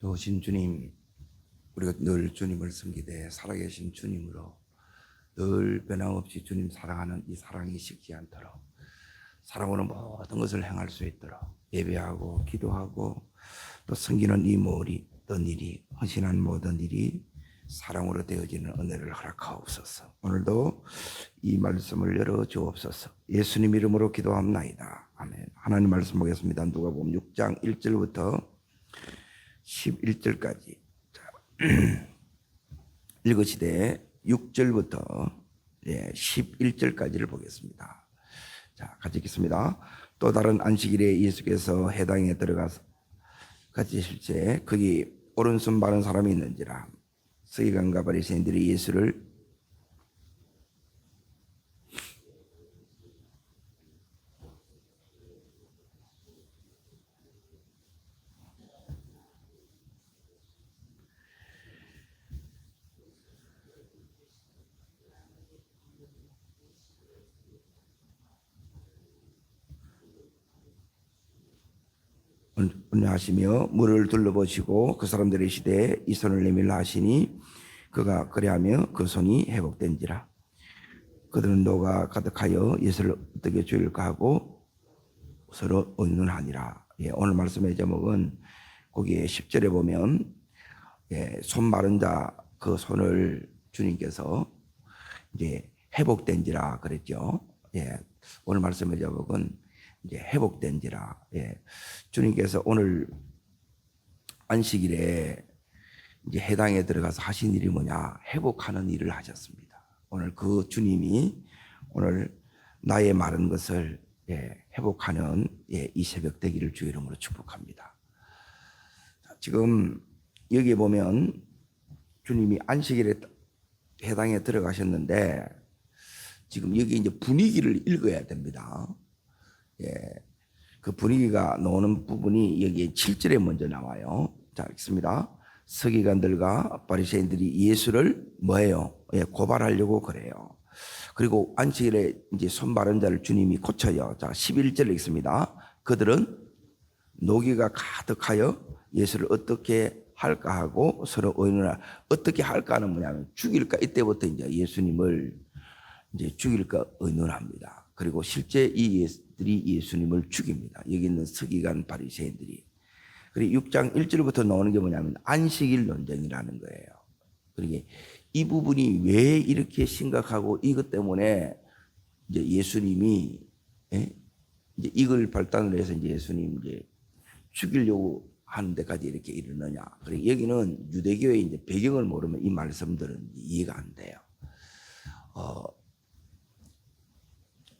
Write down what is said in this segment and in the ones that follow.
좋으신 주님, 우리가 늘 주님을 섬기되 살아계신 주님으로 늘 변함없이 주님 사랑하는 이 사랑이 식지 않도록 사랑으로 모든 것을 행할 수 있도록 예배하고 기도하고 또 섬기는 이 모든 일이, 헌신한 모든 일이 사랑으로 되어지는 은혜를 허락하옵소서. 오늘도 이 말씀을 열어 주옵소서. 예수님 이름으로 기도합나이다. 아멘. 하나님 말씀 보겠습니다. 누가복음 6장 1절부터 11절까지 읽으시되 6절부터 11절까지를 보겠습니다. 자, 같이 읽겠습니다. 또 다른 안식일에 예수께서 회당에 들어가서 같이 실제 거기 오른손 바른 사람이 있는지라 서기관과 바리새인들이 예수를 은하시며 물을 둘러보시고 그 사람들의 시대에 이 손을 내밀라 하시니 그가 그리하며 그 손이 회복된지라. 그들은 노가 가득하여 예수를 어떻게 죽일까 하고 서로 의논하니라. 오늘 말씀의 제목은 거기에 10절에 보면 손 마른 자 그 손을 주님께서 이제 회복된지라 그랬죠. 오늘 말씀의 제목은 이제 회복된지라. 주님께서 오늘 안식일에 이제 해당에 들어가서 하신 일이 뭐냐? 회복하는 일을 하셨습니다. 오늘 그 주님이 오늘 나의 마른 것을 회복하는 이 새벽 되기를 주의 이름으로 축복합니다. 지금 여기 보면 주님이 안식일에 해당에 들어가셨는데 지금 여기 이제 분위기를 읽어야 됩니다. 그 분위기가 나오는 부분이 여기 7절에 먼저 나와요. 자, 읽습니다. 서기관들과 바리새인들이 예수를 뭐예요? 고발하려고 그래요. 그리고 안식일에 이제 손 바른 자를 주님이 고쳐요. 자, 11절 읽습니다. 그들은 노기가 가득하여 예수를 어떻게 할까 하고 서로 의논하. 어떻게 할까는 뭐냐면 죽일까. 이때부터 이제 예수님을 이제 죽일까 의논합니다. 그리고 실제 이 예수들이 예수님을 죽입니다. 여기 있는 서기관 바리새인들이. 그리고 6장 1절부터 나오는 게 뭐냐면 안식일 논쟁이라는 거예요. 그러니까 이 부분이 왜 이렇게 심각하고 이것 때문에 이제 예수님이 이제 이걸 발단을 해서 이제 예수님 이제 죽이려고 하는 데까지 이렇게 이르느냐. 그리고 여기는 유대교의 이제 배경을 모르면 이 말씀들은 이해가 안 돼요.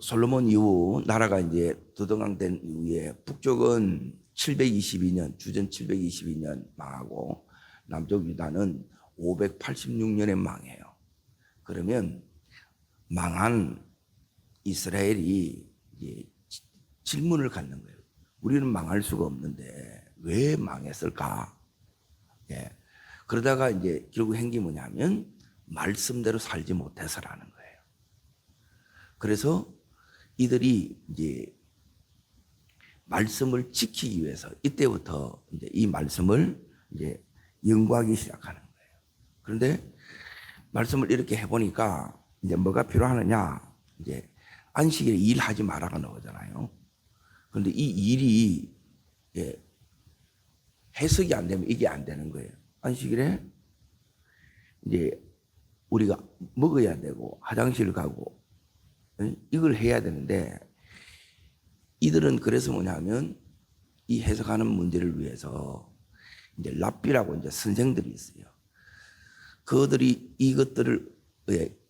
솔로몬 이후 나라가 이제 두동강된 이후에 북쪽은 722년 주전 722년 망하고 남쪽 유다는 586년에 망해요. 그러면 망한 이스라엘이 이제 질문을 갖는 거예요. 우리는 망할 수가 없는데 왜 망했을까? 그러다가 이제 결국 한 게 뭐냐면 말씀대로 살지 못해서라는 거예요. 그래서 이들이 이제 말씀을 지키기 위해서 이때부터 이제 이 말씀을 이제 연구하기 시작하는 거예요. 그런데 말씀을 이렇게 해보니까 이제 뭐가 필요하느냐? 이제 안식일에 일하지 말아가 나오잖아요. 그런데 이 일이 해석이 안 되면 이게 안 되는 거예요. 안식일에 이제 우리가 먹어야 되고 화장실 가고 이걸 해야 되는데 이들은 그래서 뭐냐면 이 해석하는 문제를 위해서 이제 랍비라고 이제 선생들이 있어요. 그들이 이것들을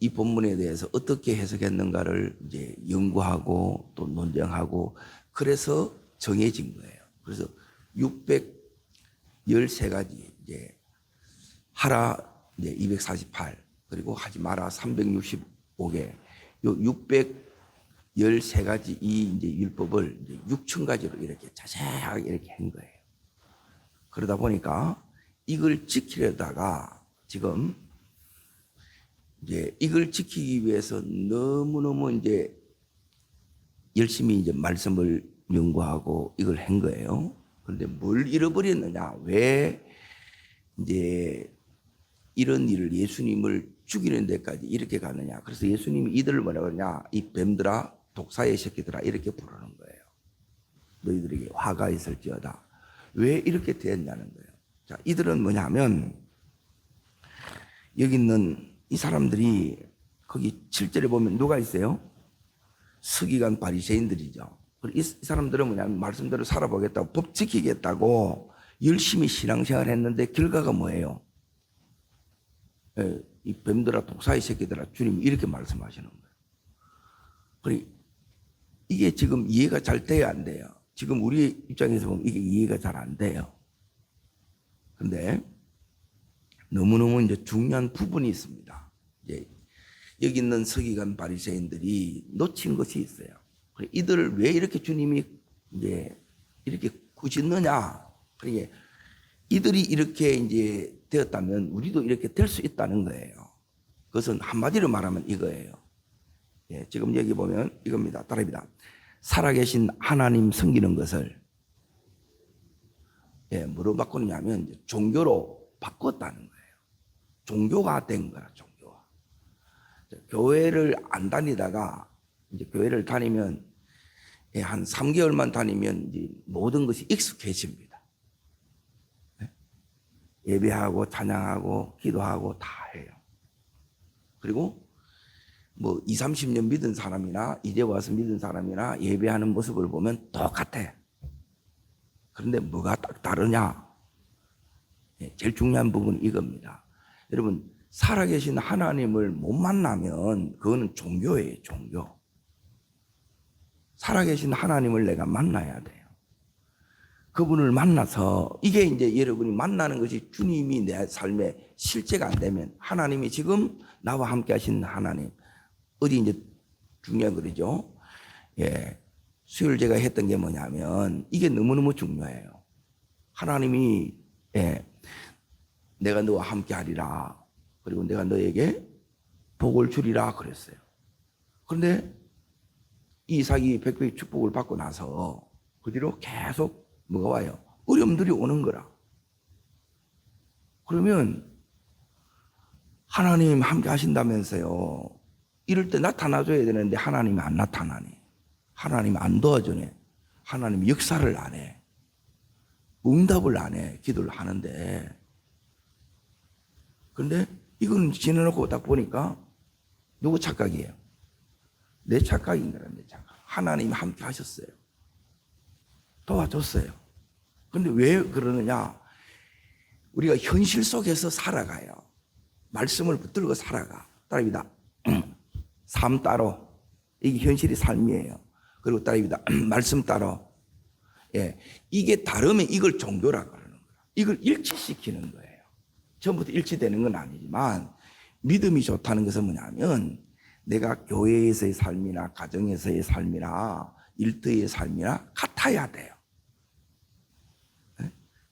이 본문에 대해서 어떻게 해석했는가를 이제 연구하고 또 논쟁하고 그래서 정해진 거예요. 그래서 613가지 이제 하라 이제 248 그리고 하지 마라 365개 요 613가지 이 이제 율법을 이제 6,000가지로 이렇게 자세하게 이렇게 한 거예요. 그러다 보니까 이걸 지키려다가 지금 이제 이걸 지키기 위해서 너무너무 이제 열심히 이제 말씀을 연구하고 이걸 한 거예요. 그런데 뭘 잃어버렸느냐? 왜 이제 이런 일을 예수님을 죽이는 데까지 이렇게 가느냐. 그래서 예수님이 이들을 뭐라 그러냐. 이 뱀들아, 독사의 새끼들아 이렇게 부르는 거예요. 너희들에게 화가 있을지어다. 왜 이렇게 됐냐는 거예요. 자, 이들은 뭐냐면 여기 있는 이 사람들이 거기 7절에 보면 누가 있어요? 서기관 바리새인들이죠. 이 사람들은 뭐냐면 말씀대로 살아보겠다고 법 지키겠다고 열심히 신앙생활을 했는데 결과가 뭐예요? 이 뱀들아 독사의 새끼들아 주님 이렇게 말씀하시는 거예요. 그리고 이게 지금 이해가 잘 돼야 안 돼요. 지금 우리 입장에서 보면 이게 이해가 잘 안 돼요. 근데 너무너무 이제 중요한 부분이 있습니다. 이제 여기 있는 서기관 바리새인들이 놓친 것이 있어요. 이들을 왜 이렇게 주님이 이제 이렇게 꾸짖느냐? 그러니까 이들이 이렇게 이제 되었다면 우리도 이렇게 될 수 있다는 거예요. 그것은 한마디로 말하면 이거예요. 예, 지금 여기 보면 이겁니다. 따라합니다. 살아계신 하나님 섬기는 것을 뭐로 바꾸느냐면 종교로 바꿨다는 거예요. 종교가 된 거라, 종교가. 교회를 안 다니다가 이제 교회를 다니면 한 3개월만 다니면 이제 모든 것이 익숙해집니다. 예배하고 찬양하고 기도하고 다 해요. 그리고 뭐 20, 30년 믿은 사람이나 이제 와서 믿은 사람이나 예배하는 모습을 보면 똑같아. 그런데 뭐가 딱 다르냐? 제일 중요한 부분은 이겁니다. 여러분 살아계신 하나님을 못 만나면 그거는 종교예요. 종교. 살아계신 하나님을 내가 만나야 돼요. 그분을 만나서 이게 이제 여러분이 만나는 것이 주님이 내 삶에 실제가 안 되면 하나님이 지금 나와 함께 하신 하나님 어디 이제 중요한 거죠. 예. 수요일 제가 했던 게 뭐냐면 이게 너무너무 중요해요. 하나님이 내가 너와 함께 하리라. 그리고 내가 너에게 복을 주리라 그랬어요. 그런데 이삭이 백배의 축복을 받고 나서 그 뒤로 계속 뭐가 와요? 어려움들이 오는 거라. 그러면 하나님 함께 하신다면서요. 이럴 때 나타나줘야 되는데 하나님이 안 나타나네. 하나님이 안 도와주네. 하나님이 역사를 안 해. 응답을 안 해. 기도를 하는데. 그런데 이건 지내놓고 딱 보니까 누구 착각이에요? 내 착각인 거라, 내 착각. 하나님이 함께 하셨어요. 도와줬어요. 그런데 왜 그러느냐? 우리가 현실 속에서 살아가요. 말씀을 붙들고 살아가. 따라합니다. 삶 따로. 이게 현실이 삶이에요. 그리고 따라합니다. 말씀 따로. 예. 이게 다르면 이걸 종교라고 하는 거예요. 이걸 일치시키는 거예요. 처음부터 일치되는 건 아니지만 믿음이 좋다는 것은 뭐냐면 내가 교회에서의 삶이나 가정에서의 삶이나 일터의 삶이나 같아야 돼요.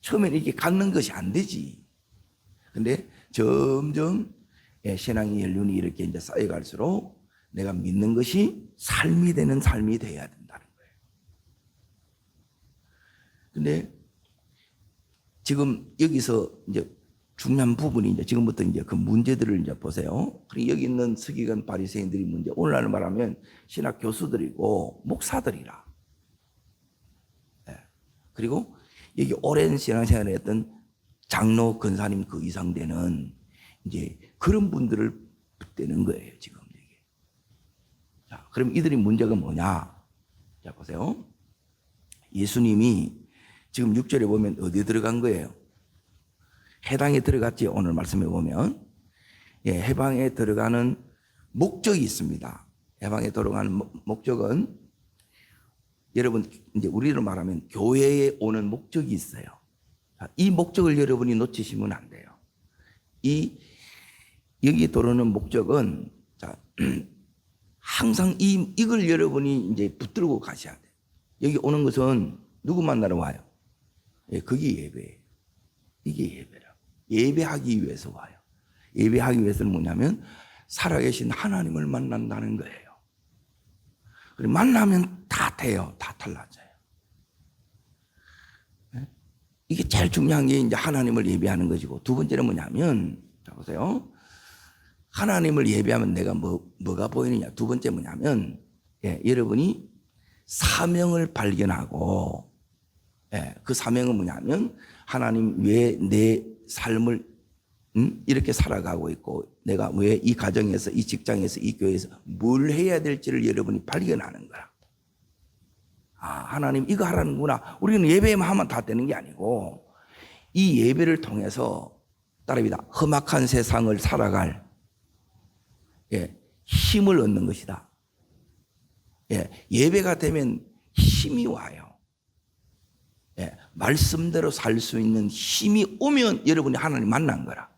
처음엔 이렇게 갖는 것이 안 되지. 근데 점점 신앙의 연륜이 이렇게 이제 쌓여갈수록 내가 믿는 것이 삶이 되는 삶이 돼야 된다는 거예요. 근데 지금 여기서 이제 중요한 부분이 이제 지금부터 이제 그 문제들을 이제 보세요. 그리고 여기 있는 서기관 바리새인들이 문제. 오늘날 말하면 신학 교수들이고 목사들이라. 그리고 여기 오랜 신앙생활을 했던 장로, 권사님 그 이상 되는 이제 그런 분들을 붙대는 거예요, 지금 이게. 자, 그럼 이들이 문제가 뭐냐? 자, 보세요. 예수님이 지금 6절에 보면 어디에 들어간 거예요? 해당에 들어갔지, 오늘 말씀해 보면. 예, 해방에 들어가는 목적이 있습니다. 해방에 들어가는 목적은 여러분, 이제 우리로 말하면 교회에 오는 목적이 있어요. 이 목적을 여러분이 놓치시면 안 돼요. 여기 들어오는 목적은, 자, 항상 이걸 여러분이 이제 붙들고 가셔야 돼요. 여기 오는 것은 누구 만나러 와요? 예, 그게 예배예요. 이게 예배라. 예배하기 위해서 와요. 예배하기 위해서는 뭐냐면 살아계신 하나님을 만난다는 거예요. 만나면 다 돼요. 다 달라져요. 네? 이게 제일 중요한 게 이제 하나님을 예배하는 것이고, 두 번째는 뭐냐면, 자 보세요. 하나님을 예배하면 내가 뭐가 보이느냐. 두 번째 뭐냐면, 여러분이 사명을 발견하고, 그 사명은 뭐냐면, 하나님 왜 내 삶을 이렇게 살아가고 있고, 내가 왜 이 가정에서, 이 직장에서, 이 교회에서 뭘 해야 될지를 여러분이 발견하는 거라. 아, 하나님 이거 하라는구나. 우리는 예배만 하면 다 되는 게 아니고, 이 예배를 통해서 따라합니다. 험악한 세상을 살아갈 힘을 얻는 것이다. 예배가 되면 힘이 와요. 말씀대로 살 수 있는 힘이 오면 여러분이 하나님 만난 거라.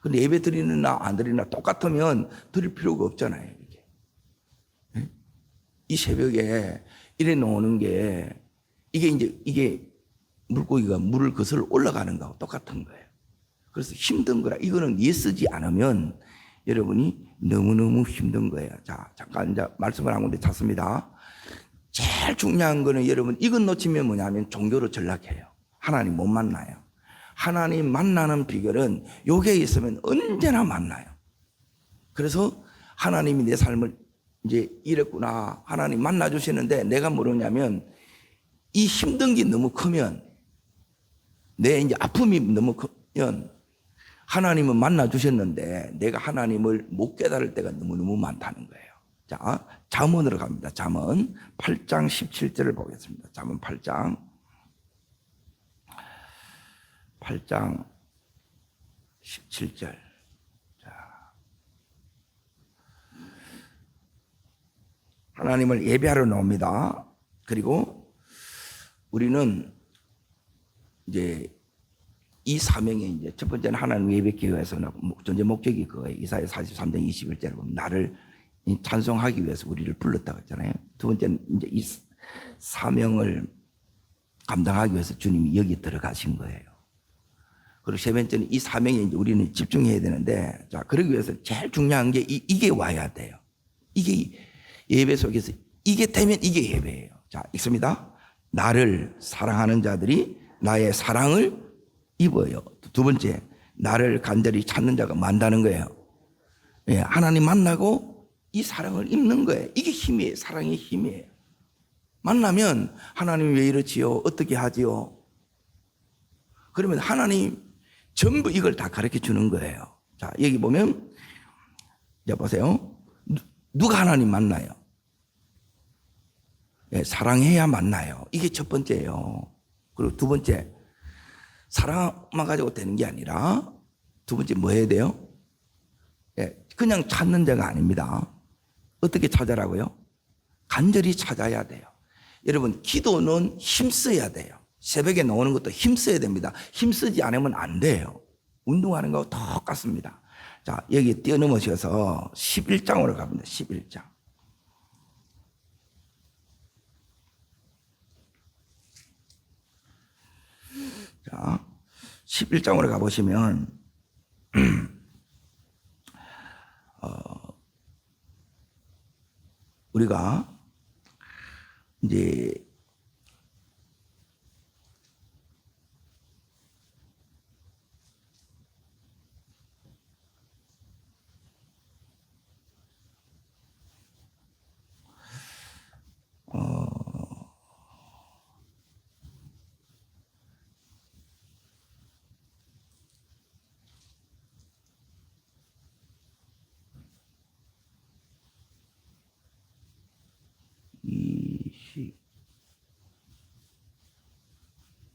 근데 예배 드리느나 안 드리느나 똑같으면 드릴 필요가 없잖아요. 이 새벽에 이래 놓는 게 이게 물고기가 물을 거슬러 올라가는 거하고 똑같은 거예요. 그래서 힘든 거라. 이거는 예쓰지 않으면 여러분이 너무너무 힘든 거예요. 자, 잠깐 이제 말씀을 한 군데 찾습니다. 제일 중요한 거는 여러분, 이건 놓치면 뭐냐면 종교로 전락해요. 하나님 못 만나요. 하나님 만나는 비결은 요게 있으면 언제나 만나요. 그래서 하나님이 내 삶을 이제 이랬구나. 하나님 만나 주시는데 내가 모르냐면 이 힘든 게 너무 크면, 내 이제 아픔이 너무 크면 하나님은 만나 주셨는데 내가 하나님을 못 깨달을 때가 너무너무 많다는 거예요. 자, 잠언으로 갑니다. 잠언 8장 17절을 보겠습니다. 잠언 8장 17절. 자, 하나님을 예배하러 나옵니다. 그리고 우리는 이제 이 사명에 이제 첫 번째는 하나님 예배하기 위해서 전제 목적이 그거예요. 이사야 43장 21절에 보면 나를 찬송하기 위해서 우리를 불렀다고 했잖아요. 두 번째는 이제 이 사명을 감당하기 위해서 주님이 여기 들어가신 거예요. 그리고 세 번째는 이 사명에 이제 우리는 집중해야 되는데, 자, 그러기 위해서 제일 중요한 게 이게 와야 돼요. 이게 예배 속에서 이게 되면 이게 예배예요. 자, 읽습니다. 나를 사랑하는 자들이 나의 사랑을 입어요. 두 번째, 나를 간절히 찾는 자가 많다는 거예요. 하나님 만나고 이 사랑을 입는 거예요. 이게 힘이에요. 사랑의 힘이에요. 만나면 하나님 왜 이러지요? 어떻게 하지요? 그러면 하나님 전부 이걸 다 가르쳐 주는 거예요. 자, 여기 보면, 자, 보세요. 누가 하나님 만나요? 사랑해야 만나요. 이게 첫 번째예요. 그리고 두 번째, 사랑만 가지고 되는 게 아니라, 두 번째 뭐 해야 돼요? 그냥 찾는 자가 아닙니다. 어떻게 찾아라고요? 간절히 찾아야 돼요. 여러분, 기도는 힘써야 돼요. 새벽에 나오는 것도 힘써야 됩니다. 힘쓰지 않으면 안 돼요. 운동하는 거하고 똑같습니다. 자, 여기 뛰어넘으셔서 11장으로 가봅니다. 11장. 자, 11장으로 가보시면, 우리가 이제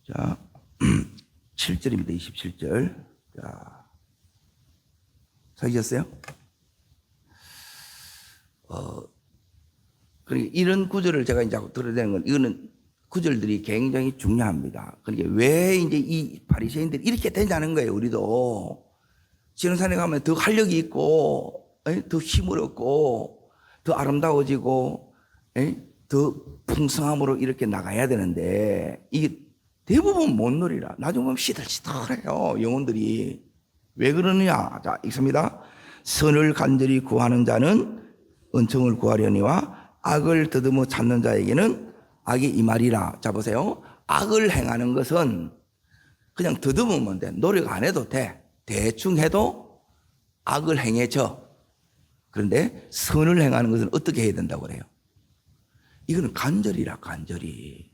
자, 7절입니다. 27절. 자, 찾으셨어요? 그러니까 이런 구절을 제가 이제 들어야 되는 건, 이거는 구절들이 굉장히 중요합니다. 그러니까 왜 이제 이 바리새인들이 이렇게 되냐는 거예요. 우리도 지능산에 가면 더 활력이 있고, 더 힘을 얻고, 더 아름다워지고, 더 풍성함으로 이렇게 나가야 되는데, 이게 대부분 못 누리라. 나중에 보면 시들시들해요. 영혼들이. 왜 그러느냐? 자, 읽습니다. 선을 간절히 구하는 자는 은총을 구하려니와 악을 더듬어 찾는 자에게는 악이 이 말이라. 자, 보세요. 악을 행하는 것은 그냥 더듬으면 돼. 노력 안 해도 돼. 대충 해도 악을 행해져. 그런데 선을 행하는 것은 어떻게 해야 된다고 그래요? 이거는 간절이라, 간절히.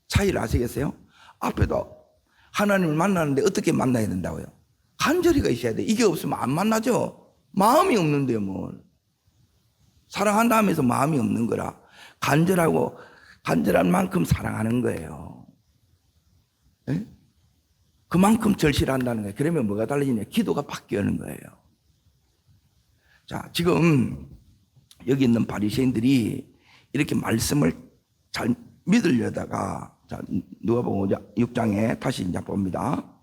차이를 아시겠어요? 앞에도 하나님을 만나는데 어떻게 만나야 된다고요? 간절히가 있어야 돼. 이게 없으면 안 만나죠. 마음이 없는데요, 뭘. 사랑한다 하면서 마음이 없는 거라. 간절하고 간절한 만큼 사랑하는 거예요. 네? 그만큼 절실한다는 거예요. 그러면 뭐가 달라지냐? 기도가 바뀌는 거예요. 자, 지금 여기 있는 바리새인들이 이렇게 말씀을 잘 믿으려다가, 자, 누가복음 6장에 다시 이제 봅니다.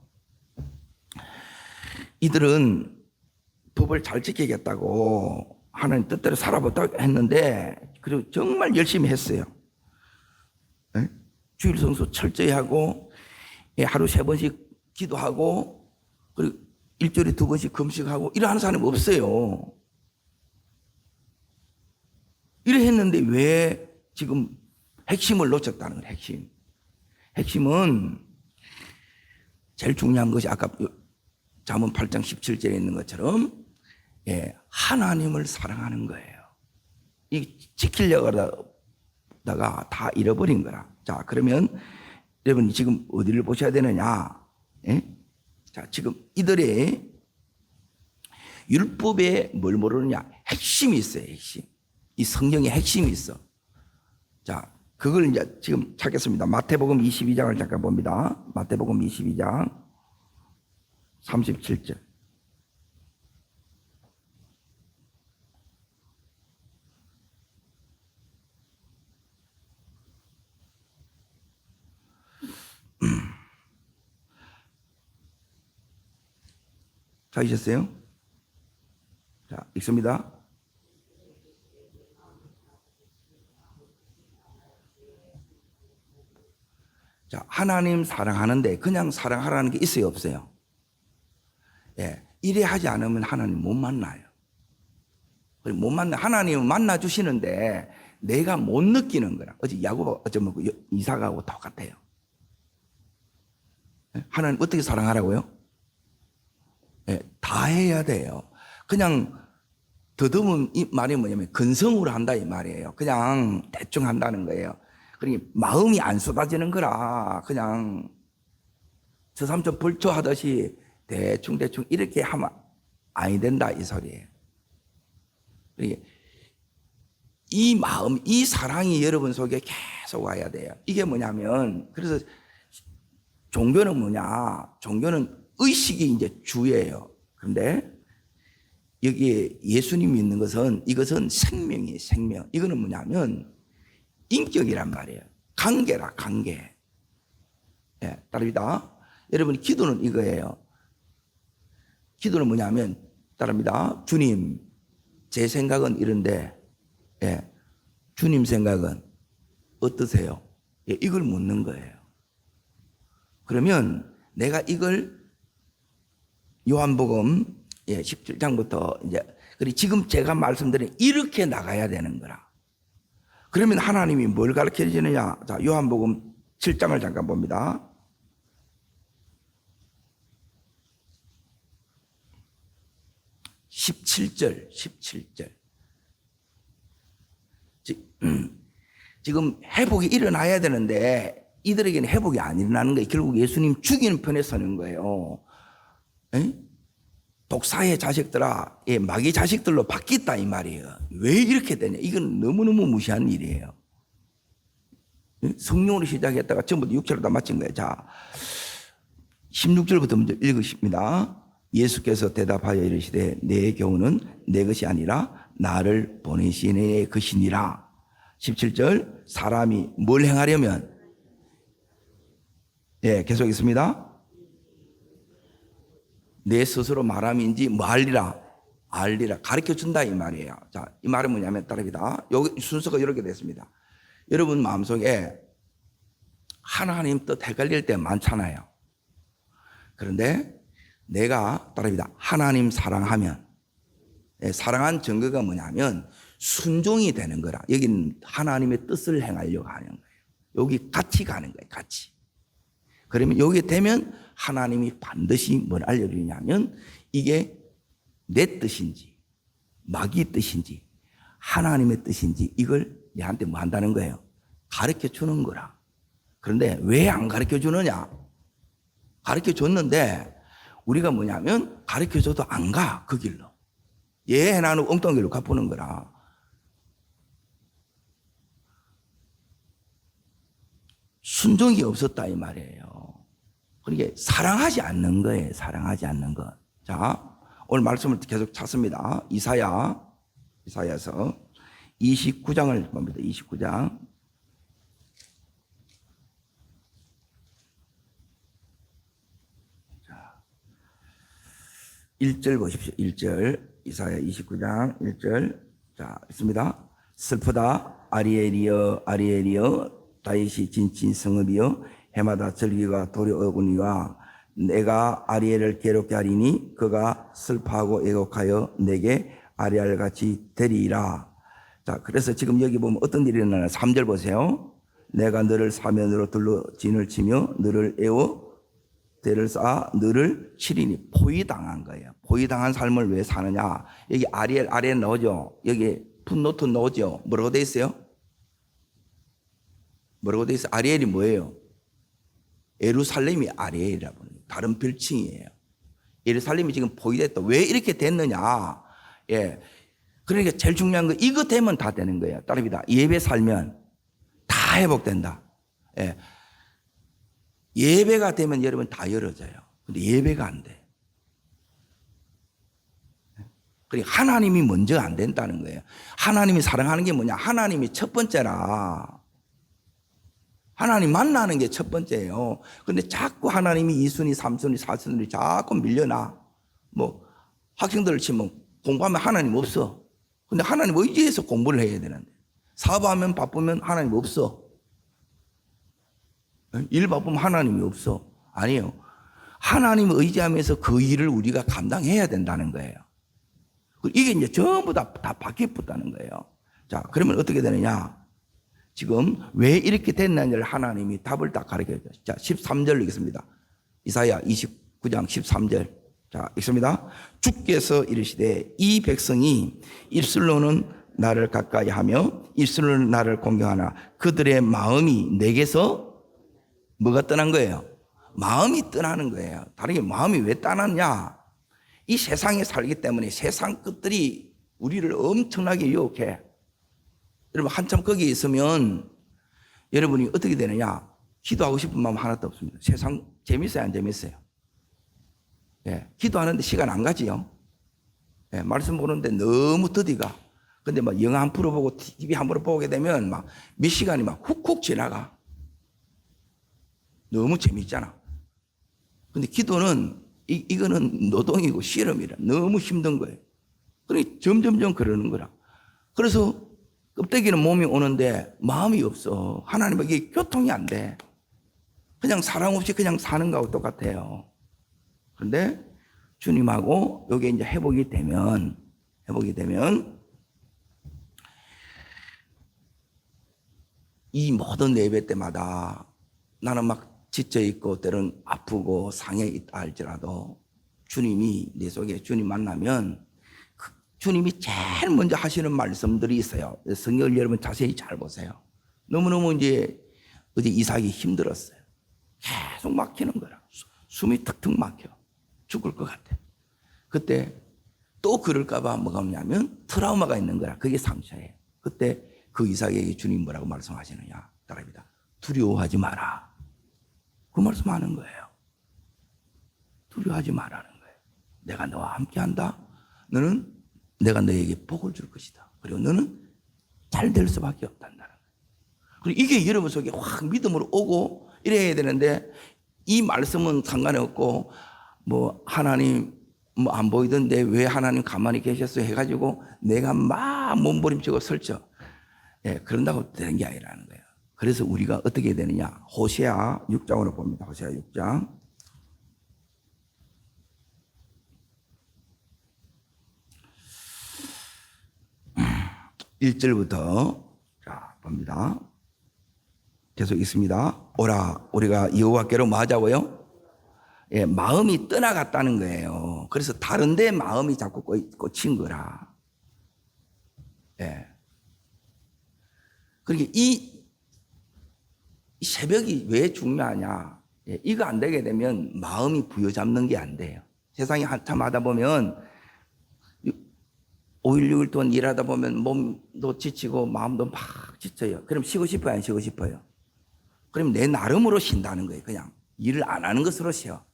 이들은 법을 잘 지키겠다고 하나님 뜻대로 살아보자 했는데, 그리고 정말 열심히 했어요. 네? 주일 성수 철저히 하고, 하루 3번씩 기도하고, 그리고 일주일에 2번씩 금식하고, 이러한 사람이 없어요. 이래 했는데 왜 지금 핵심을 놓쳤다는 거예요, 핵심. 핵심은 제일 중요한 것이 아까 잠언 8장 17절에 있는 것처럼, 하나님을 사랑하는 거예요. 이 지키려고 하다가 다 잃어버린 거라. 자, 그러면 여러분 지금 어디를 보셔야 되느냐? 자, 지금 이들의 율법에 뭘 모르느냐? 핵심이 있어요, 핵심. 이 성경에 핵심이 있어. 자, 그걸 이제 지금 찾겠습니다. 마태복음 22장을 잠깐 봅니다. 마태복음 22장 37절. 찾으셨어요? 자, 읽습니다. 자, 하나님 사랑하는데 그냥 사랑하라는 게 있어요, 없어요? 이래 하지 않으면 하나님 못 만나요. 못 만나, 하나님은 만나 주시는데 내가 못 느끼는 거라. 어제 야고보 어쩌면 이삭하고 똑같아요. 하나님 어떻게 사랑하라고요? 다 해야 돼요. 그냥 더듬은 이 말이 뭐냐면 근성으로 한다 이 말이에요. 그냥 대충 한다는 거예요. 그러니까 마음이 안 쏟아지는 거라. 그냥 저 사람 좀 벌초하듯이 대충 이렇게 하면 아니 된다 이 소리예요. 그러니까 이 마음, 이 사랑이 여러분 속에 계속 와야 돼요. 이게 뭐냐면, 그래서 종교는 뭐냐? 종교는 의식이 이제 주예요. 그런데 여기에 예수님이 있는 것은, 이것은 생명이에요, 생명. 이거는 뭐냐면 인격이란 말이에요. 관계라, 관계. 따릅니다. 여러분, 기도는 이거예요. 기도는 뭐냐면, 따릅니다. 주님, 제 생각은 이런데, 주님 생각은 어떠세요? 이걸 묻는 거예요. 그러면 내가 이걸 요한복음 17장부터 이제, 그리고 지금 제가 말씀드린 이렇게 나가야 되는 거라. 그러면 하나님이 뭘 가르쳐 주느냐? 자, 요한복음 7장을 잠깐 봅니다. (17절) 지금 회복이 일어나야 되는데 이들에게는 회복이 안 일어나는 거예요. 결국 예수님 죽이는 편에 서는 거예요. 독사의 자식들아, 마귀 자식들로 바뀌었다 이 말이에요. 왜 이렇게 되냐? 이건 너무너무 무시한 일이에요. 성령으로 시작했다가 전부 다 육체로 다 마친 거예요. 자, 16절부터 먼저 읽으십니다. 예수께서 대답하여 이르시되 내 교훈은 내 것이 아니라 나를 보내신 이의 것이니라. 17절, 사람이 뭘 행하려면, 계속 있습니다. 내 스스로 말함인지 뭐 알리라, 가르쳐 준다 이 말이에요. 자, 이 말은 뭐냐면 따릅니다. 여기 순서가 이렇게 됐습니다. 여러분 마음속에 하나님 뜻 헷갈릴 때 많잖아요. 그런데 내가 따릅니다. 하나님 사랑하면, 사랑한 증거가 뭐냐면 순종이 되는 거라. 여기는 하나님의 뜻을 행하려고 하는 거예요. 여기 같이 가는 거예요, 같이. 그러면 여기에 되면 하나님이 반드시 뭘 알려주냐면 이게 내 뜻인지 마귀의 뜻인지 하나님의 뜻인지 이걸 내한테 뭐 한다는 거예요? 가르쳐 주는 거라. 그런데 왜 안 가르쳐 주느냐? 가르쳐 줬는데 우리가 뭐냐면 가르쳐 줘도 안 가, 그 길로. 얘 나는 엉뚱한 길로 가보는 거라. 순종이 없었다 이 말이에요. 그러니까 사랑하지 않는 거예요. 사랑하지 않는 것. 자, 오늘 말씀을 계속 찾습니다. 이사야서 29장을 봅니다. 29장. 자, 1절 보십시오. 1절. 이사야 29장 1절. 자, 있습니다. 슬프다. 아리엘이여, 아리엘이여. 다윗이 진친 성읍이여. 해마다 절기가 도려오거니와 내가 아리엘을 괴롭게 하리니 그가 슬퍼하고 애곡하여 내게 아리엘같이 되리라. 자, 그래서 지금 여기 보면 어떤 일이 일어나나 3절 보세요. 내가 너를 사면으로 둘러 진을 치며 너를 에워 대를 쌓아 너를 치리니. 포위당한 거예요. 포위당한 삶을 왜 사느냐. 여기 아리엘 나오죠. 여기 풋노트 나오죠. 뭐라고 돼 있어요? 뭐라고 돼 있어요? 아리엘이 뭐예요? 예루살렘이 아리엘이라고 합니다. 다른 별칭이에요. 예루살렘이 지금 포위됐다. 왜 이렇게 됐느냐? 예. 그러니까 제일 중요한 거 이거 되면 다 되는 거예요. 따릅니다. 예배 살면 다 회복된다. 예. 예배가 되면 여러분 다 열어져요. 근데 예배가 안 돼. 그러니까 하나님이 먼저 안 된다는 거예요. 하나님이 사랑하는 게 뭐냐? 하나님이 첫 번째라. 하나님 만나는 게 첫 번째예요. 근데 자꾸 하나님이 2순위, 3순위, 4순위 자꾸 밀려나. 뭐 학생들을 치면 공부하면 하나님 없어. 근데 하나님 의지해서 공부를 해야 되는데 사업하면 바쁘면 하나님 없어. 일 바쁘면 하나님이 없어. 아니에요. 하나님 의지하면서 그 일을 우리가 감당해야 된다는 거예요. 이게 이제 전부 다 바뀌었다는 거예요. 자, 그러면 어떻게 되느냐? 지금 왜 이렇게 됐느냐를 하나님이 답을 딱 가르쳐 줘요. 자, 13절 읽겠습니다. 이사야 29장 13절. 자, 읽습니다. 주께서 이르시되 이 백성이 입술로는 나를 가까이 하며 입술로는 나를 공경하나 그들의 마음이 내게서 뭐가 떠난 거예요? 마음이 떠나는 거예요. 다르게 마음이 왜 떠났냐? 이 세상에 살기 때문에 세상 것들이 우리를 엄청나게 유혹해. 여러분 한참 거기에 있으면 여러분이 어떻게 되느냐? 기도하고 싶은 마음 하나도 없습니다. 세상 재밌어요, 안 재밌어요? 예, 기도하는데 시간 안 가지요. 예, 말씀 보는데 너무 더디가. 근데 막 영화 한 프로 보고 TV 한 프로 보게 되면 막 몇 시간이 막 훅훅 지나가. 너무 재밌잖아. 근데 기도는 이거는 노동이고 실험이라 너무 힘든 거예요. 그러니 점점점 그러는 거라. 그래서 껍데기는 몸이 오는데 마음이 없어. 하나님에게 교통이 안 돼. 그냥 사랑 없이 그냥 사는 거하고 똑같아요. 그런데 주님하고 여기 이제 회복이 되면 이 모든 예배 때마다 나는 막 지쳐있고 때로는 아프고 상해 있다 할지라도 주님이 내 속에 주님 만나면 주님이 제일 먼저 하시는 말씀들이 있어요. 성경을 여러분 자세히 잘 보세요. 너무너무 이제 어제 이삭이 힘들었어요. 계속 막히는 거라. 숨이 턱턱 막혀. 죽을 것 같아. 그때 또 그럴까봐 뭐가 없냐면 트라우마가 있는 거라. 그게 상처예요. 그때 그 이삭에게 주님 뭐라고 말씀하시느냐. 따라합니다. 두려워하지 마라. 그 말씀하는 거예요. 두려워하지 말라는 거예요. 내가 너와 함께한다. 내가 너에게 복을 줄 것이다. 그리고 너는 잘 될 수밖에 없단다는 거예요. 그리고 이게 여러분 속에 확 믿음으로 오고 이래야 되는데 이 말씀은 상관이 없고 뭐 하나님 뭐 안 보이던데 왜 하나님 가만히 계셨어요 해가지고 내가 막 몸부림치고 설쳐. 예, 그런다고 되는 게 아니라는 거예요. 그래서 우리가 어떻게 해야 되느냐. 호세아 6장으로 봅니다. 호세아 6장. 1절부터 자 봅니다. 계속 있습니다. 오라, 우리가 여호와께로 뭐 하자고요? 예, 마음이 떠나갔다는 거예요. 그래서 다른 데 마음이 자꾸 꽂힌 거라. 예. 그러니까 이 새벽이 왜 중요하냐? 예, 이거 안 되게 되면 마음이 부여잡는 게 안 돼요. 세상에 한참 하다 보면 5일, 6일 동안 일하다 보면 몸도 지치고 마음도 막 지쳐요. 그럼 쉬고 싶어요? 안 쉬고 싶어요? 그럼 내 나름으로 쉰다는 거예요. 그냥 일을 안 하는 것으로 쉬어.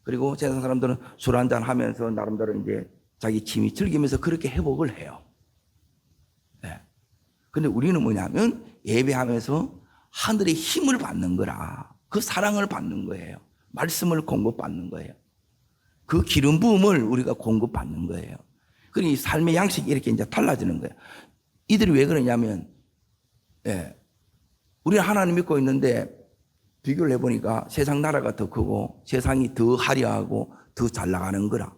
그리고 세상 사람들은 술 한잔 하면서 나름대로 이제 자기 취미 즐기면서 그렇게 회복을 해요. 네. 근데 우리는 뭐냐면 예배하면서 하늘의 힘을 받는 거라. 그 사랑을 받는 거예요. 말씀을 공급받는 거예요. 그 기름 부음을 우리가 공급받는 거예요. 그러니 삶의 양식이 이렇게 이제 달라지는 거예요. 이들이 왜 그러냐면, 예. 우리는 하나님 믿고 있는데 비교를 해보니까 세상 나라가 더 크고 세상이 더 화려하고 더 잘 나가는 거라.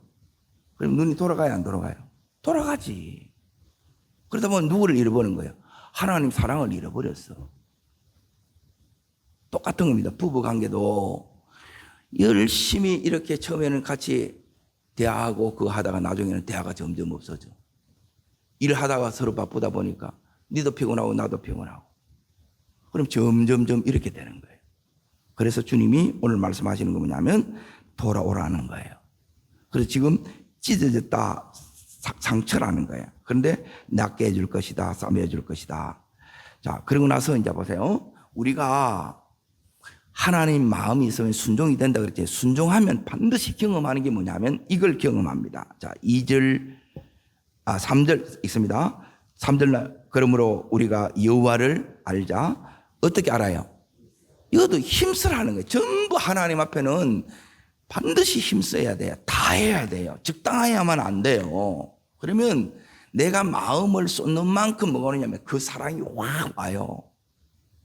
그럼 눈이 돌아가요, 안 돌아가요? 돌아가지. 그러다 보면 누구를 잃어버린 거예요? 하나님 사랑을 잃어버렸어. 똑같은 겁니다. 부부 관계도 열심히 이렇게 처음에는 같이 대화하고 그거 하다가 나중에는 대화가 점점 없어져. 일하다가 서로 바쁘다 보니까 니도 피곤하고 나도 피곤하고. 그럼 점점점 이렇게 되는 거예요. 그래서 주님이 오늘 말씀하시는 거 뭐냐면 돌아오라는 거예요. 그래서 지금 찢어졌다 상처라는 거예요. 그런데 낫게 해줄 것이다, 싸매줄 것이다. 자, 그러고 나서 이제 보세요. 우리가 하나님 마음이 있으면 순종이 된다 그랬지. 순종하면 반드시 경험하는 게 뭐냐면 이걸 경험합니다. 자, 3절 있습니다. 3절 그러므로 우리가 여호와를 알자. 어떻게 알아요? 이것도 힘쓰라는 거예요. 전부 하나님 앞에는 반드시 힘써야 돼요. 다 해야 돼요. 적당해야만 안 돼요. 그러면 내가 마음을 쏟는 만큼 뭐가 오느냐면 그 사랑이 확 와요.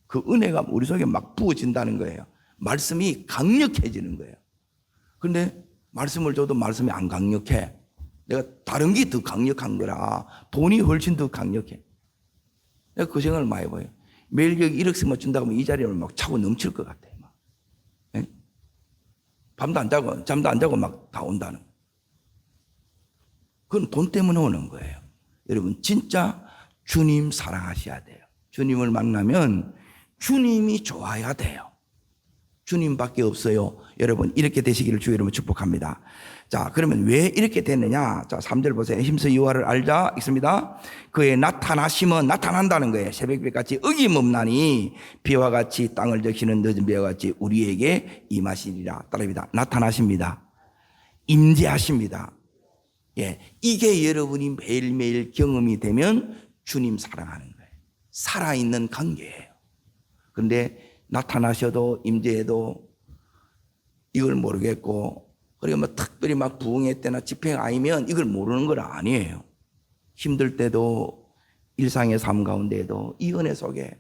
그 은혜가 우리 속에 막 부어진다는 거예요. 말씀이 강력해지는 거예요. 그런데 말씀을 줘도 말씀이 안 강력해. 내가 다른 게 더 강력한 거라. 돈이 훨씬 더 강력해. 내가 그 생각을 많이 해봐요. 매일 여기 1억씩만 준다고 하면 이 자리를 막 차고 넘칠 것 같아요. 막. 네? 밤도 안 자고, 잠도 안 자고 막 다 온다는 거예요. 그건 돈 때문에 오는 거예요. 여러분, 진짜 주님 사랑하셔야 돼요. 주님을 만나면 주님이 좋아야 돼요. 주님밖에 없어요. 여러분, 이렇게 되시기를 주의 이름으로 축복합니다. 자, 그러면 왜 이렇게 됐느냐? 자, 3절 보세요. 힘써 여호와를 알자. 있습니다. 그의 나타나심은 나타난다는 거예요. 새벽빛 같이 어김없나니 비와 같이 땅을 적시는 늦은 비와 같이 우리에게 임하시리라. 따라합니다. 나타나십니다. 임재하십니다. 예, 이게 여러분이 매일매일 경험이 되면 주님 사랑하는 거예요. 살아있는 관계예요. 그런데 나타나셔도 임재해도 이걸 모르겠고, 그리고 뭐 특별히 막 부흥회 때나 집회 아니면 이걸 모르는 건 아니에요. 힘들 때도 일상의 삶 가운데에도 이 은혜 속에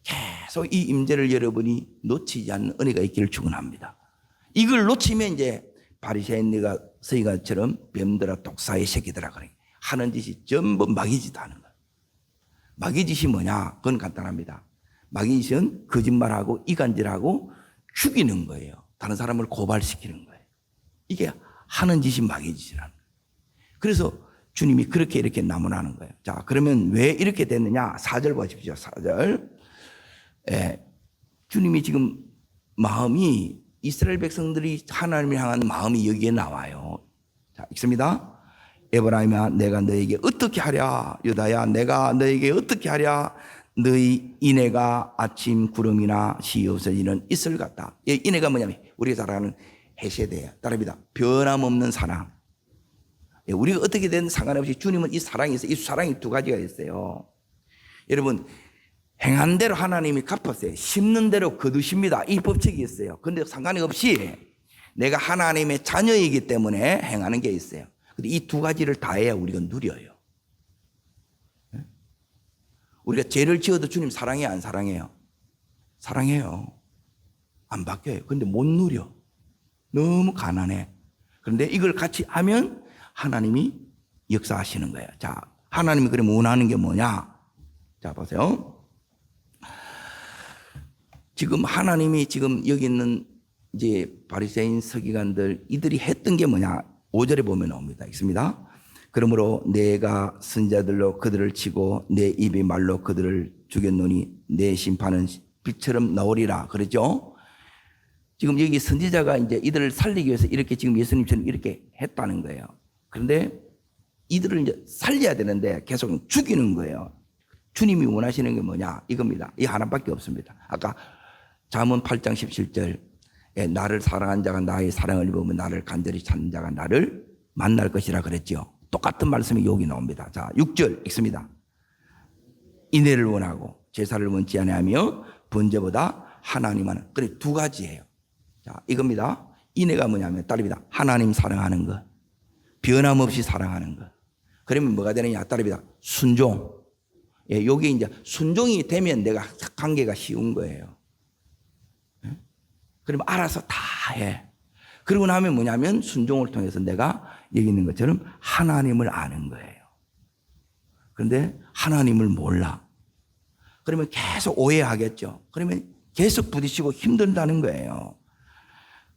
계속 이 임재를 여러분이 놓치지 않는 은혜가 있기를 축원합니다. 이걸 놓치면 이제 바리새인네가 서기관처럼 뱀들아 독사의 새끼들아 그래 하는 짓이 전부 마귀짓 하는 거예요. 마귀짓이 뭐냐? 그건 간단합니다. 마귀짓은 거짓말하고 이간질하고 죽이는 거예요. 다른 사람을 고발시키는 거예요. 이게 하는 짓이 마귀짓이라는 거예요. 그래서 주님이 그렇게 이렇게 나무라는 거예요. 자, 그러면 왜 이렇게 됐느냐? 4절 보십시오. 4절. 주님이 지금 마음이 이스라엘 백성들이 하나님을 향한 마음이 여기에 나와요. 자, 읽습니다. 에브라임아 내가 너에게 어떻게 하랴? 유다야 내가 너에게 어떻게 하랴? 너희 인애가 아침 구름이나 시 없어지는 이슬 같다. 이 인애가 뭐냐면 우리가 잘 아는 헤세드예요. 따라합니다. 변함없는 사랑. 우리가 어떻게 된 상관없이 주님은 이 사랑이 있어요. 이 사랑이 두 가지가 있어요. 여러분 행한 대로 하나님이 갚았어요. 심는 대로 거두십니다. 이 법칙이 있어요. 그런데 상관이 없이 내가 하나님의 자녀이기 때문에 행하는 게 있어요. 근데 이 두 가지를 다 해야 우리가 누려요. 우리가 죄를 지어도 주님 사랑해요, 안 사랑해요? 사랑해요. 안 바뀌어요. 근데 못 누려. 너무 가난해. 그런데 이걸 같이 하면 하나님이 역사하시는 거예요. 자, 하나님이 그러면 원하는 게 뭐냐? 자, 보세요. 지금 하나님이 지금 여기 있는 이제 바리새인 서기관들 이들이 했던 게 뭐냐? 5절에 보면 나옵니다. 있습니다. 그러므로 내가 선자들로 그들을 치고 내 입이 말로 그들을 죽였노니 내 심판은 빛처럼 나오리라. 그러죠? 지금 여기 선지자가 이제 이들을 살리기 위해서 이렇게 지금 예수님처럼 이렇게 했다는 거예요. 그런데 이들을 이제 살려야 되는데 계속 죽이는 거예요. 주님이 원하시는 게 뭐냐? 이겁니다. 이 하나밖에 없습니다. 아까 잠언 8장 17절 나를 사랑한 자가 나의 사랑을 입으면 나를 간절히 찾는 자가 나를 만날 것이라 그랬죠. 똑같은 말씀이 여기 나옵니다. 자, 6절 읽습니다. 인애를 원하고 제사를 원치 아니하며 번제보다 하나님만. 그래 두 가지예요. 자, 이겁니다. 인애가 뭐냐면 딸입니다. 하나님 사랑하는 것, 변함없이 사랑하는 것. 그러면 뭐가 되느냐? 딸입니다. 순종. 예, 여기 이제 순종이 되면 내가 관계가 쉬운 거예요. 예? 그러면 알아서 다 해. 그러고 나면 뭐냐면 순종을 통해서 내가 여기 있는 것처럼 하나님을 아는 거예요. 그런데 하나님을 몰라. 그러면 계속 오해하겠죠. 그러면 계속 부딪히고 힘든다는 거예요.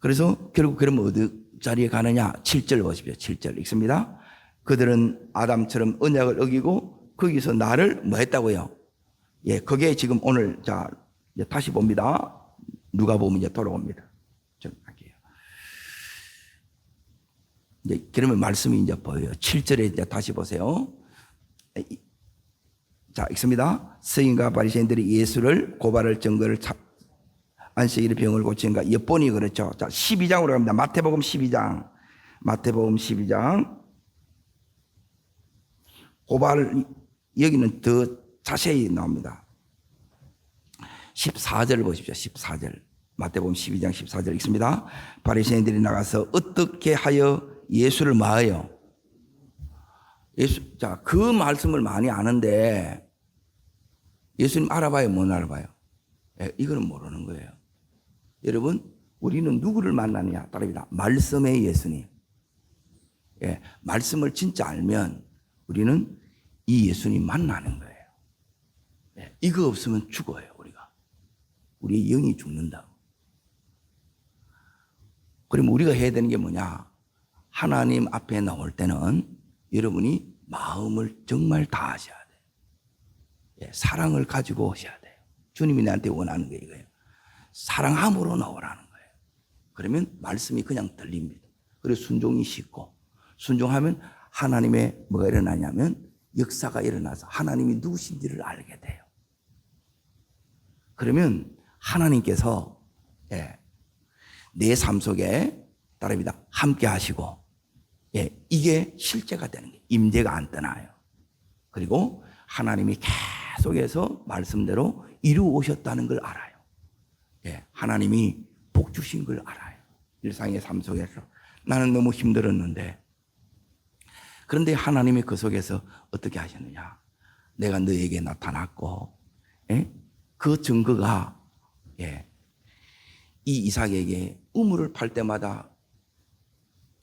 그래서 결국 그러면 어디 자리에 가느냐? 7절 보십시오. 7절 읽습니다. 그들은 아담처럼 언약을 어기고 거기서 나를 뭐 했다고요? 예, 그게 지금 오늘 자 이제 다시 봅니다. 누가 보면 이제 돌아옵니다. 좀 할게요. 이제 그러면 말씀이 이제 보여요. 7절에 이제 다시 보세요. 자, 읽습니다. 서기관과 바리새인들이 예수를 고발할 증거를 안식일의 병을 고친가 엿보니 그렇죠. 자, 12장으로 갑니다. 마태복음 12장. 마태복음 12장. 고발 여기는 더 자세히 나옵니다. 14절 보십시오. 14절. 마태복음 12장 14절 읽습니다. 바리새인들이 나가서 어떻게 하여 예수를 마어요? 예수, 자, 그 말씀을 많이 아는데 예수님 알아봐요? 못 알아봐요? 예, 이거는 모르는 거예요. 여러분, 우리는 누구를 만나느냐? 따릅니다. 말씀의 예수님. 예, 말씀을 진짜 알면 우리는 이 예수님 만나는 거예요. 예, 이거 없으면 죽어요, 우리가. 우리의 영이 죽는다고. 그럼 우리가 해야 되는 게 뭐냐? 하나님 앞에 나올 때는 여러분이 마음을 정말 다하셔야 돼요. 예, 사랑을 가지고 오셔야 돼요. 주님이 나한테 원하는 게 이거예요. 사랑함으로 나오라는 거예요. 그러면 말씀이 그냥 들립니다. 그래서 순종이 쉽고 순종하면 하나님의 뭐가 일어나냐면 역사가 일어나서 하나님이 누구신지를 알게 돼요. 그러면 하나님께서 예, 내 삶 속에 따릅니다. 함께 하시고 예, 이게 실제가 되는 거예요. 임재가 안 떠나요. 그리고 하나님이 계속해서 말씀대로 이루어 오셨다는 걸 알아요. 예, 하나님이 복 주신 걸 알아요. 일상의 삶 속에서 나는 너무 힘들었는데 그런데 하나님이 그 속에서 어떻게 하셨느냐? 내가 너에게 나타났고 예? 그 증거가 예, 이 이삭에게 우물을 팔 때마다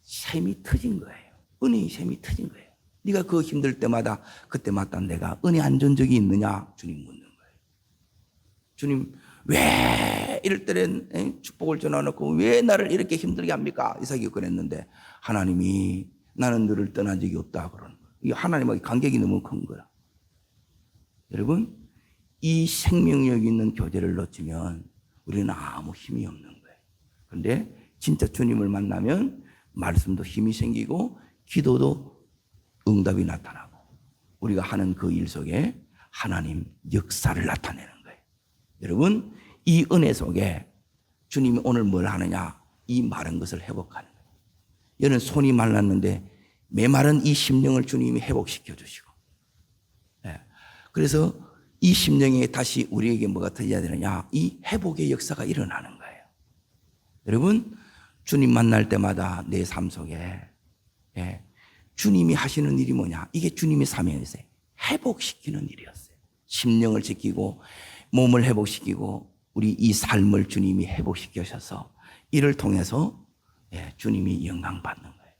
샘이 터진 거예요. 은혜의 샘이 터진 거예요. 네가 그 힘들 때마다 그때마다 내가 은혜 안 준 적이 있느냐? 주님 묻는 거예요. 주님 왜 이럴 때는 축복을 전해놓고 왜 나를 이렇게 힘들게 합니까? 이삭이 그랬는데 하나님이 나는 너를 떠난 적이 없다 그러는 거예요. 이 하나님하고 간격이 너무 큰 거라. 여러분 이 생명력 있는 교제를 놓치면 우리는 아무 힘이 없는 거예요. 그런데 진짜 주님을 만나면 말씀도 힘이 생기고 기도도 응답이 나타나고 우리가 하는 그 일 속에 하나님 역사를 나타내는 거예요. 여러분 이 은혜 속에 주님이 오늘 뭘 하느냐? 이 마른 것을 회복하는 거예요. 여는 손이 말랐는데 메마른 이 심령을 주님이 회복시켜 주시고 네. 그래서 이 심령에 다시 우리에게 뭐가 터져야 되느냐? 이 회복의 역사가 일어나는 거예요. 여러분 주님 만날 때마다 내 삶 속에 예, 주님이 하시는 일이 뭐냐? 이게 주님의 사명이었어요. 회복시키는 일이었어요. 심령을 지키고 몸을 회복시키고 우리 이 삶을 주님이 회복시키셔서 이를 통해서 예, 주님이 영광 받는 거예요.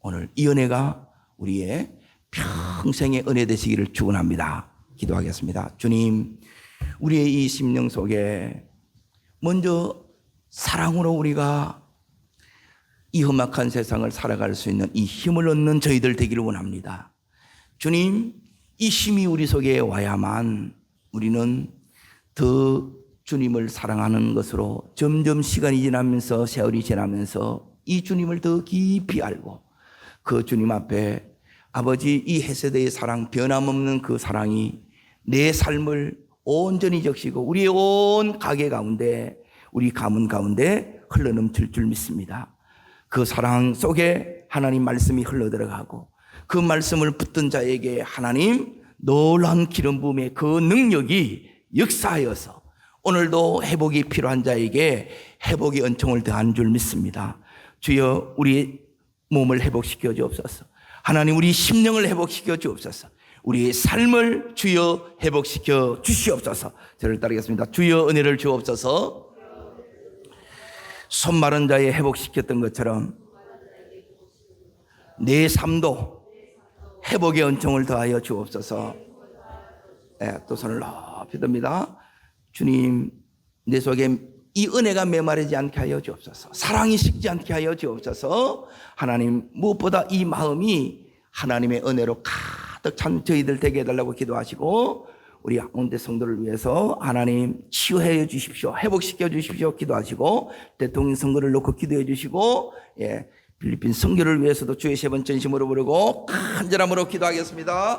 오늘 이 은혜가 우리의 평생의 은혜 되시기를 축원합니다. 기도하겠습니다. 주님, 우리의 이 심령 속에 먼저 사랑으로 우리가 이 험악한 세상을 살아갈 수 있는 이 힘을 얻는 저희들 되기를 원합니다. 주님, 이 힘이 우리 속에 와야만 우리는 더 주님을 사랑하는 것으로 점점 시간이 지나면서 세월이 지나면서 이 주님을 더 깊이 알고 그 주님 앞에 아버지 이 해세대의 사랑, 변함없는 그 사랑이 내 삶을 온전히 적시고 우리의 온 가게 가운데 우리 가문 가운데 흘러넘칠 줄 믿습니다. 그 사랑 속에 하나님 말씀이 흘러들어가고 그 말씀을 붙든 자에게 하나님 놀라운 기름 부음의 그 능력이 역사하여서 오늘도 회복이 필요한 자에게 회복의 은총을 더한 줄 믿습니다. 주여 우리 몸을 회복시켜 주옵소서. 하나님 우리 심령을 회복시켜 주옵소서. 우리의 삶을 주여 회복시켜 주시옵소서. 저를 따르겠습니다. 주여 은혜를 주옵소서. 손 마른 자에 회복시켰던 것처럼 내 삶도 회복의 은총을 더하여 주옵소서. 네, 또 손을 높이 듭니다. 주님, 내 속에 이 은혜가 메마르지 않게 하여 주옵소서. 사랑이 식지 않게 하여 주옵소서. 하나님, 무엇보다 이 마음이 하나님의 은혜로 가득 찬 저희들 되게 해달라고 기도하시고 우리 한국대 성도를 위해서 하나님 치유해 주십시오. 회복시켜 주십시오. 기도하시고 대통령 선거를 놓고 기도해 주시고 필리핀 선교를 위해서도 주의 세 번 전심으로 부르고 간절함으로 기도하겠습니다.